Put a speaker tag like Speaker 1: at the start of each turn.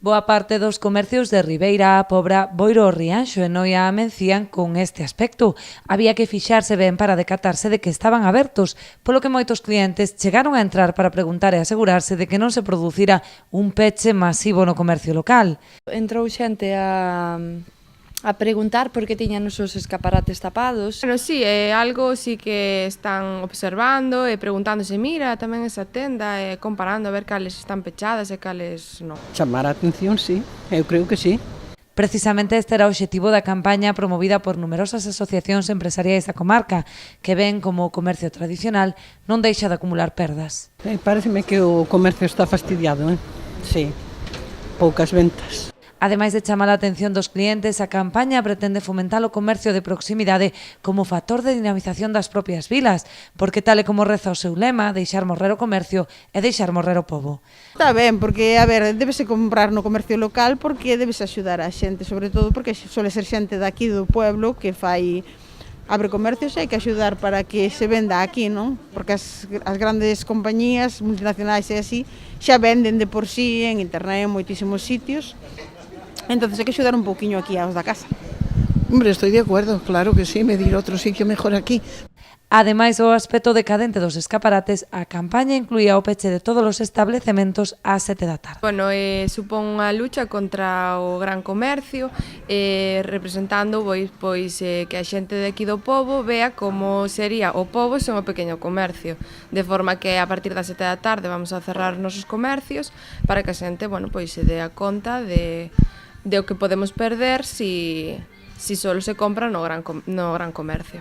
Speaker 1: Boa parte dos comercios de Ribeira, A Pobra, Boiro, Rianxo e Noia amencían con este aspecto. Había que fixarse ben para decatarse de que estaban abertos, polo que moitos clientes chegaron a entrar para preguntar e asegurarse de que non se producira un peche masivo no comercio local.
Speaker 2: Entrou xente a preguntar por que tiñan os seus escaparates tapados.
Speaker 3: Bueno, sí, é algo sí que están observando e preguntándose, mira, tamén esa tenda, e comparando a ver cales están pechadas e cales non.
Speaker 4: Chamar a atención, sí, eu creo que sí.
Speaker 1: Precisamente este era o obxectivo da campaña promovida por numerosas asociacións empresariais da comarca, que ven como o comercio tradicional non deixa de acumular perdas.
Speaker 4: Pareceme que o comercio está fastidiado, sí, poucas ventas.
Speaker 1: Ademais de chamar a atención dos clientes, a campaña pretende fomentar o comercio de proximidade como factor de dinamización das propias vilas, porque tal e como reza o seu lema, deixar morrer o comercio e deixar morrer o pobo.
Speaker 5: Está ben, porque, a ver, débese comprar no comercio local porque débese axudar a xente, sobre todo porque suele ser xente daqui do pueblo que abre comercios e hai que axudar para que se venda aquí, non? Porque as grandes compañías multinacionais e así xa venden de por sí en internet en moitísimos sitios. Entonces hai que axudar un pouquiño aquí aos da casa.
Speaker 6: Hombre, estoy de acuerdo, claro que sí, medir outro sitio mejor aquí.
Speaker 1: Ademais do aspecto decadente dos escaparates, a campaña incluía o peche de todos os establecementos ás 7 da tarde.
Speaker 3: Bueno, supón unha lucha contra o gran comercio, representando que a xente de aquí do pobo vea como sería o pobo sen o pequeno comercio, de forma que a partir das 7 da tarde vamos a cerrar os nosos comercios para que a xente, bueno, pois se dea conta de o que podemos perder si solo se compra no gran comercio.